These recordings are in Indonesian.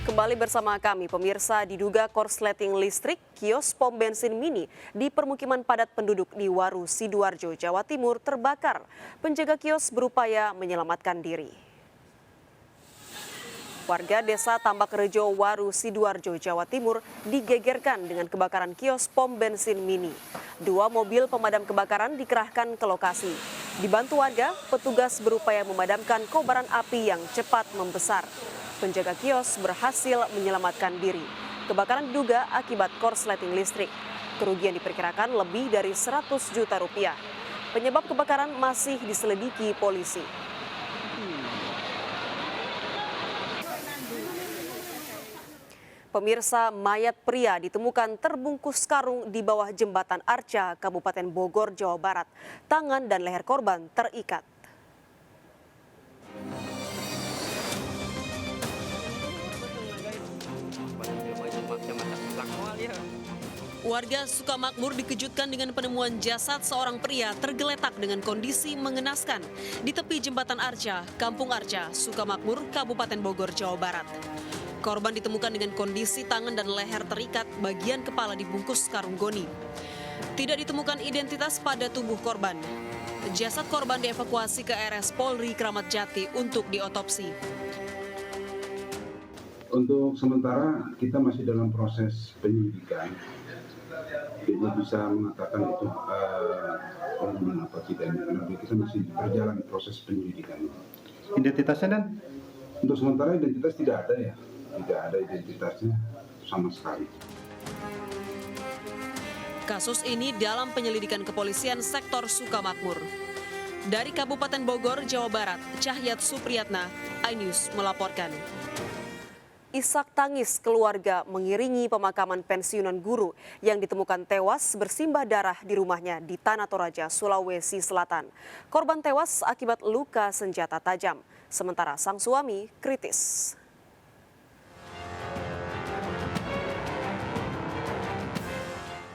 Kembali bersama kami, pemirsa, diduga korsleting listrik kios pom bensin mini di permukiman padat penduduk di Waru, Sidoarjo, Jawa Timur terbakar. Penjaga kios berupaya menyelamatkan diri. Warga desa Tambak Rejo, Waru, Sidoarjo, Jawa Timur digegerkan dengan kebakaran kios pom bensin mini. 2 mobil pemadam kebakaran dikerahkan ke lokasi. Dibantu warga, petugas berupaya memadamkan kobaran api yang cepat membesar. Penjaga kios berhasil menyelamatkan diri. Kebakaran diduga akibat korsleting listrik. Kerugian diperkirakan lebih dari 100 juta rupiah. Penyebab kebakaran masih diselidiki polisi. Pemirsa, mayat pria ditemukan terbungkus karung di bawah jembatan Arca, Kabupaten Bogor, Jawa Barat. Tangan dan leher korban terikat. Warga Sukamakmur dikejutkan dengan penemuan jasad seorang pria tergeletak dengan kondisi mengenaskan di tepi jembatan Arca, Kampung Arca, Sukamakmur, Kabupaten Bogor, Jawa Barat. Korban ditemukan dengan kondisi tangan dan leher terikat, bagian kepala dibungkus karung goni. Tidak ditemukan identitas pada tubuh korban. Jasad korban dievakuasi ke RS Polri Kramat Jati untuk diotopsi. Untuk sementara kita masih dalam proses penyelidikan. Tidak bisa mengatakan itu pembunuhan apa tidak, karena kita masih berjalan proses penyelidikan. Identitasnya dan? Untuk sementara identitas tidak ada ya, tidak ada identitasnya sama sekali. Kasus ini dalam penyelidikan kepolisian sektor Sukamakmur. Dari Kabupaten Bogor, Jawa Barat, Cahyat Supriyatna, iNews melaporkan. Isak tangis keluarga mengiringi pemakaman pensiunan guru yang ditemukan tewas bersimbah darah di rumahnya di Tanah Toraja, Sulawesi Selatan. Korban tewas akibat luka senjata tajam, sementara sang suami kritis.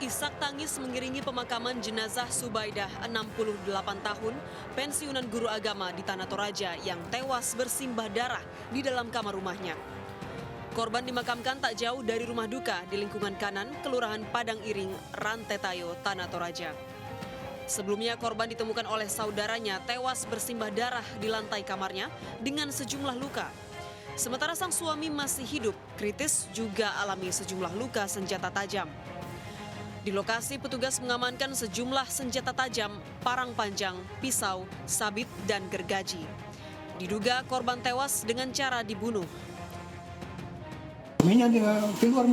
Isak tangis mengiringi pemakaman jenazah Subaidah, 68 tahun, pensiunan guru agama di Tanah Toraja yang tewas bersimbah darah di dalam kamar rumahnya. Korban dimakamkan tak jauh dari rumah duka di lingkungan kanan, Kelurahan Padang Iring, Rantetayo, Tanah Toraja. Sebelumnya korban ditemukan oleh saudaranya tewas bersimbah darah di lantai kamarnya dengan sejumlah luka. Sementara sang suami masih hidup, kritis juga alami sejumlah luka senjata tajam. Di lokasi petugas mengamankan sejumlah senjata tajam, parang panjang, pisau, sabit, dan gergaji. Diduga korban tewas dengan cara dibunuh. Minyak keluar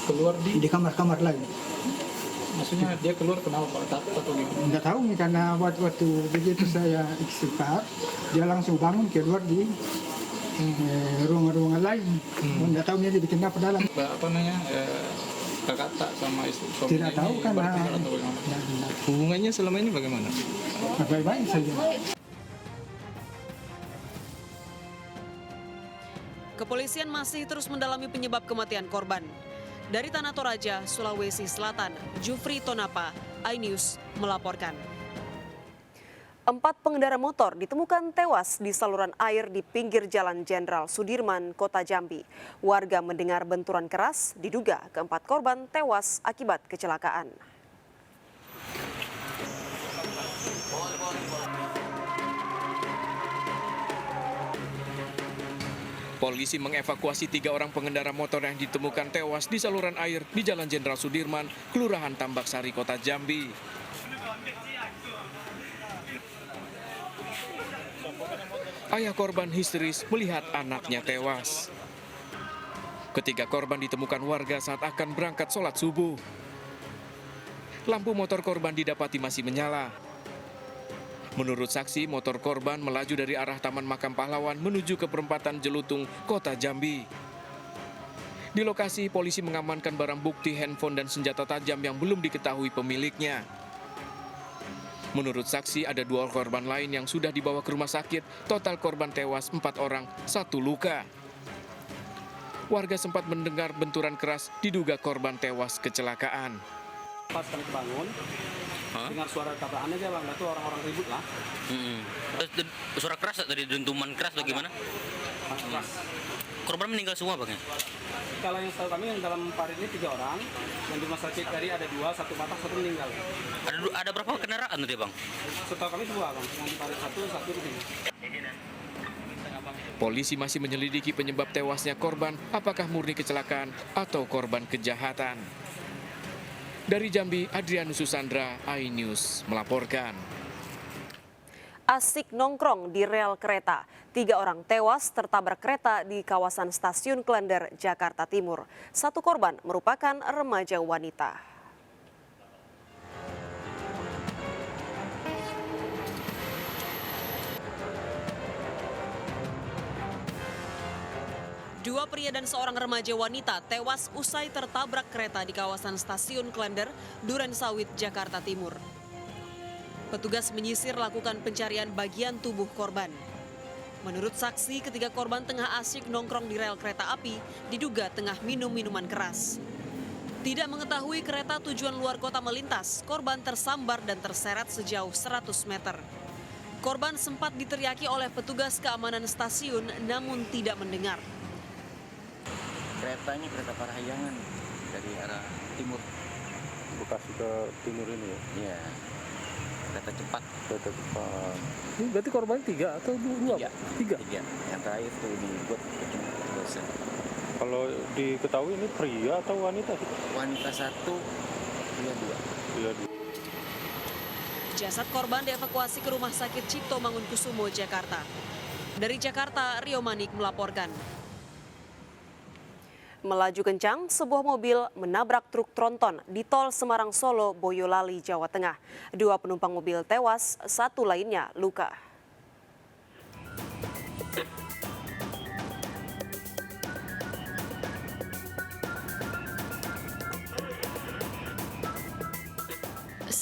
Keluar di kamar-kamar lain. maksudnya dia keluar kenapa Pak? Atau gimana? Nggak tahu nih, karena waktu begitu saya istighfar, dia langsung bangun keluar di ruangan-ruangan lain. Nggak tahu dia bikin apa dalam. Apa namanya? Kakak tak sama istri suaminya Tidak tahu ini karena bertengkar atau bagaimana? Hubungannya selama ini bagaimana? baik-baik saja. Kepolisian masih terus mendalami penyebab kematian korban. Dari Tanah Toraja, Sulawesi Selatan, Jufri Tonapa, iNews melaporkan. 4 pengendara motor ditemukan tewas di saluran air di pinggir Jalan Jenderal Sudirman, Kota Jambi. Warga mendengar benturan keras, diduga keempat korban tewas akibat kecelakaan. Polisi mengevakuasi 3 orang pengendara motor yang ditemukan tewas di saluran air di Jalan Jenderal Sudirman, Kelurahan Tambak Sari, Kota Jambi. Ayah korban histeris melihat anaknya tewas. Ketiga korban ditemukan warga saat akan berangkat sholat subuh. Lampu motor korban didapati masih menyala. Menurut saksi, motor korban melaju dari arah Taman Makam Pahlawan menuju ke perempatan Jelutung, Kota Jambi. Di lokasi, polisi mengamankan barang bukti handphone dan senjata tajam yang belum diketahui pemiliknya. Menurut saksi, ada 2 korban lain yang sudah dibawa ke rumah sakit. Total korban tewas 4 orang, 1 luka. Warga sempat mendengar benturan keras, diduga korban tewas kecelakaan. Pas kami bangun, dengar suara tabrakan aja bang, itu orang-orang ribut lah. Suara keras tadi, dentuman keras bagaimana? keras. Korban meninggal semua bang ya? Kalau yang setahu kami yang dalam parit ini 3 orang, yang di rumah sakit tadi ada 2, 1 patah, 1 meninggal. Ada berapa kendaraan tadi bang? Setahu kami 2 bang, yang di parit 1 meninggal. Polisi masih menyelidiki penyebab tewasnya korban, apakah murni kecelakaan atau korban kejahatan. Dari Jambi, Adrianus Susandra, iNews melaporkan. Asik nongkrong di rel kereta. 3 orang tewas tertabrak kereta di kawasan Stasiun Klender, Jakarta Timur. 1 korban merupakan remaja wanita. Dua pria dan seorang remaja wanita tewas usai tertabrak kereta di kawasan Stasiun Klender, Durensawit, Jakarta Timur. Petugas menyisir lakukan pencarian bagian tubuh korban. Menurut saksi, ketiga korban tengah asyik nongkrong di rel kereta api, diduga tengah minum minuman keras. Tidak mengetahui kereta tujuan luar kota melintas, korban tersambar dan terseret sejauh 100 meter. Korban sempat diteriaki oleh petugas keamanan stasiun, namun tidak mendengar. Kereta ini kereta Parahyangan dari arah timur. Bekasi ke timur ini ya? Iya, kereta cepat. Kereta cepat. Ini berarti korban 3 atau 2? 3. Yang terakhir itu dibuat dosen. Kalau diketahui ini pria atau wanita? Wanita 1, pria 2. Pria 2. Jasad korban dievakuasi ke Rumah Sakit Cipto Mangunkusumo, Jakarta. Dari Jakarta, Rio Manik melaporkan. Melaju kencang, sebuah mobil menabrak truk tronton di tol Semarang Solo, Boyolali, Jawa Tengah. 2 penumpang mobil tewas, 1 lainnya luka.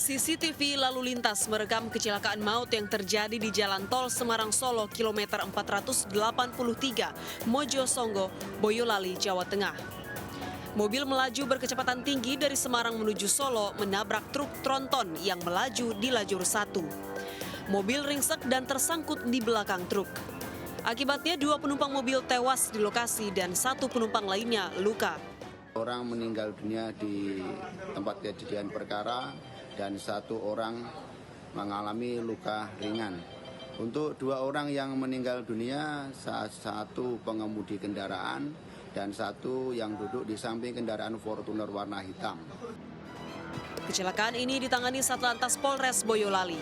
CCTV lalu lintas merekam kecelakaan maut yang terjadi di Jalan Tol Semarang Solo kilometer 483 Mojosongo, Boyolali, Jawa Tengah. Mobil melaju berkecepatan tinggi dari Semarang menuju Solo menabrak truk tronton yang melaju di lajur 1. Mobil ringsek dan tersangkut di belakang truk. Akibatnya 2 penumpang mobil tewas di lokasi dan 1 penumpang lainnya luka. Orang meninggal dunia di tempat kejadian perkara dan 1 orang mengalami luka ringan. Untuk 2 orang yang meninggal dunia, 1 pengemudi kendaraan dan 1 yang duduk di samping kendaraan Fortuner warna hitam. Kecelakaan ini ditangani Satlantas Polres Boyolali.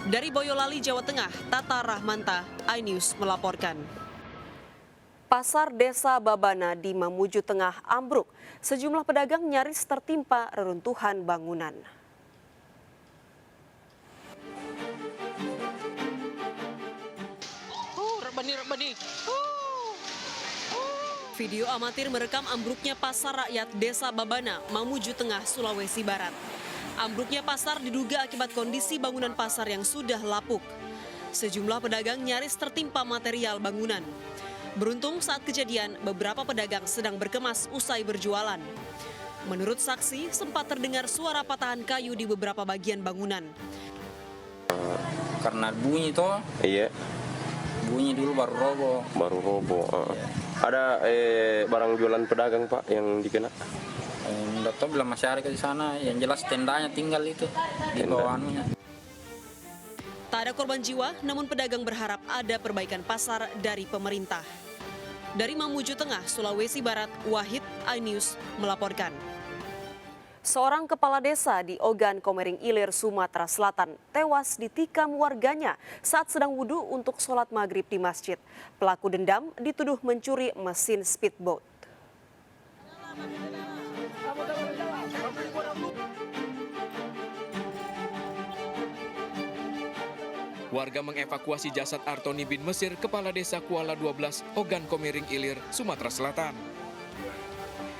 Dari Boyolali, Jawa Tengah, Tata Rahmanta, iNews melaporkan. Pasar Desa Babana di Mamuju Tengah ambruk. Sejumlah pedagang nyaris tertimpa reruntuhan bangunan. Video amatir merekam ambruknya pasar rakyat Desa Babana, Mamuju Tengah, Sulawesi Barat. Ambruknya pasar diduga akibat kondisi bangunan pasar yang sudah lapuk. Sejumlah pedagang nyaris tertimpa material bangunan. Beruntung saat kejadian, beberapa pedagang sedang berkemas usai berjualan. Menurut saksi, sempat terdengar suara patahan kayu di beberapa bagian bangunan. Karena bunyi toh? Iya. Bunyi dulu baru roboh. Baru roboh. Iya. Ada barang jualan pedagang Pak yang dikena? Enggak tahu bilang masih ada di sana. Yang jelas tendanya tinggal itu di bawahnya. Tak ada korban jiwa, namun pedagang berharap ada perbaikan pasar dari pemerintah. Dari Mamuju Tengah, Sulawesi Barat, Wahid, iNews melaporkan. Seorang kepala desa di Ogan Komering Ilir, Sumatera Selatan tewas ditikam warganya saat sedang wudhu untuk sholat maghrib di masjid. Pelaku dendam dituduh mencuri mesin speedboat. Warga mengevakuasi jasad Artoni bin Mesir, kepala desa Kuala 12, Ogan Komering Ilir, Sumatera Selatan.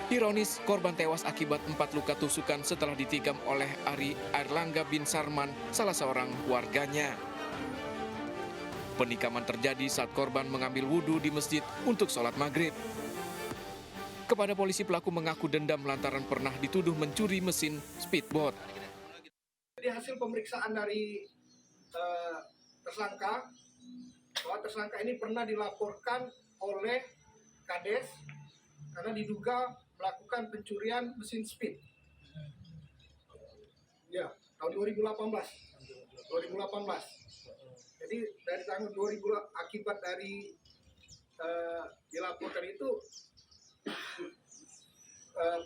Ironis, korban tewas akibat 4 luka tusukan setelah ditikam oleh Ari Airlangga bin Sarman, salah seorang warganya. Penikaman terjadi saat korban mengambil wudhu di masjid untuk sholat maghrib. Kepada polisi, pelaku mengaku dendam lantaran pernah dituduh mencuri mesin speedboat. Jadi hasil pemeriksaan dari tersangka, bahwa tersangka ini pernah dilaporkan oleh Kades karena diduga melakukan pencurian mesin speed. Ya, tahun 2018. Jadi dari tahun 2000 akibat dari dilaporkan itu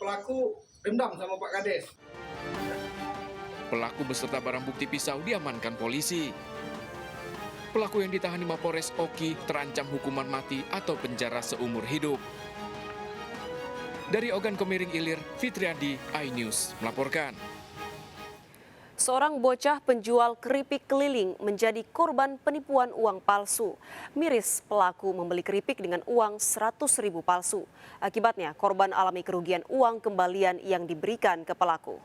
pelaku dendam sama Pak Kades. Pelaku beserta barang bukti pisau diamankan polisi. Pelaku yang ditahan di Mapores Oki terancam hukuman mati atau penjara seumur hidup. Dari Ogan Komering Ilir, Fitriandi, iNews melaporkan. Seorang bocah penjual keripik keliling menjadi korban penipuan uang palsu. Miris pelaku membeli keripik dengan uang 100.000 palsu. Akibatnya korban alami kerugian uang kembalian yang diberikan ke pelaku.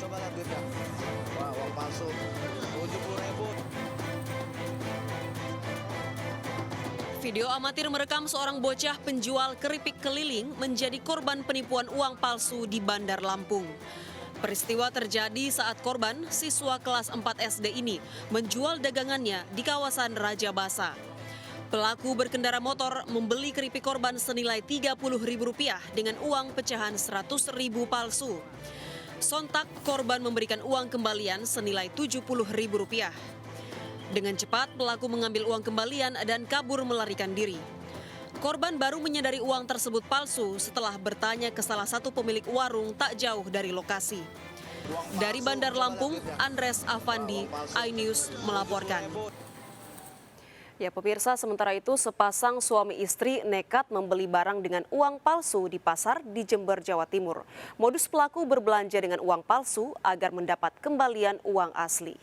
Coba lihat duitnya. Wah, uang palsu 70.000. Video amatir merekam seorang bocah penjual keripik keliling menjadi korban penipuan uang palsu di Bandar Lampung. Peristiwa terjadi saat korban, siswa kelas 4 SD ini, menjual dagangannya di kawasan Raja Basa. Pelaku berkendara motor membeli keripik korban senilai Rp30.000 dengan uang pecahan Rp100.000 palsu. Sontak korban memberikan uang kembalian senilai Rp70.000. Dengan cepat pelaku mengambil uang kembalian dan kabur melarikan diri. Korban baru menyadari uang tersebut palsu setelah bertanya ke salah satu pemilik warung tak jauh dari lokasi. Dari Bandar Lampung, Andres Afandi, iNews melaporkan. Ya pemirsa, sementara itu sepasang suami istri nekat membeli barang dengan uang palsu di pasar di Jember, Jawa Timur. Modus pelaku berbelanja dengan uang palsu agar mendapat kembalian uang asli.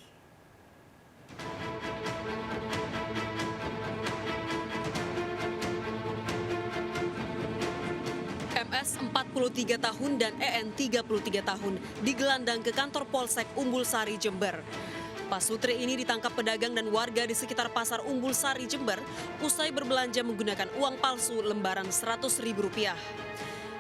MS 43 tahun dan EN 33 tahun digelandang ke kantor Polsek Umbul Sari, Jember. Pasutri ini ditangkap pedagang dan warga di sekitar pasar Umbul Sari, Jember usai berbelanja menggunakan uang palsu lembaran Rp100.000.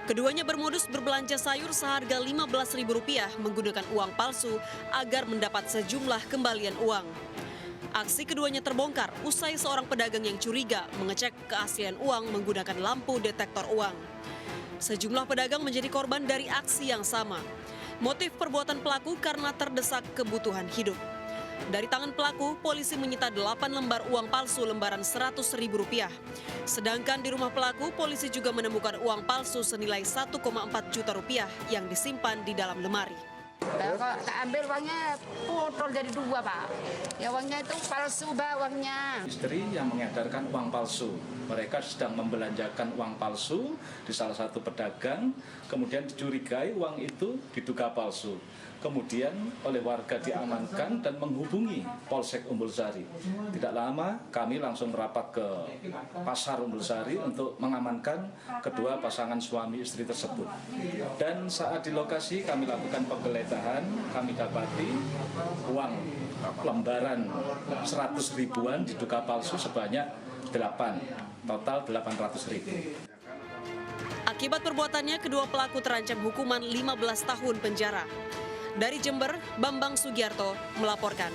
Keduanya bermodus berbelanja sayur seharga Rp15.000 menggunakan uang palsu agar mendapat sejumlah kembalian uang. Aksi keduanya terbongkar usai seorang pedagang yang curiga mengecek keaslian uang menggunakan lampu detektor uang. Sejumlah pedagang menjadi korban dari aksi yang sama. Motif perbuatan pelaku karena terdesak kebutuhan hidup. Dari tangan pelaku, polisi menyita 8 lembar uang palsu lembaran Rp100.000. Sedangkan di rumah pelaku, polisi juga menemukan uang palsu senilai Rp1,4 juta yang disimpan di dalam lemari. Kalau tak ambil uangnya putol jadi 2, Pak. Ya uangnya itu palsu, Pak, uangnya. Istri yang mengedarkan uang palsu. Mereka sedang membelanjakan uang palsu di salah satu pedagang, kemudian dicurigai uang itu diduga palsu. Kemudian oleh warga diamankan dan menghubungi Polsek Umbul Sari. Tidak lama kami langsung merapat ke pasar Umbul Sari untuk mengamankan kedua pasangan suami istri tersebut. Dan saat di lokasi kami lakukan penggeledahan, kami dapati uang lembaran 100.000-an diduga palsu sebanyak 8, total 800.000. Akibat perbuatannya, kedua pelaku terancam hukuman 15 tahun penjara. Dari Jember, Bambang Sugiarto melaporkan.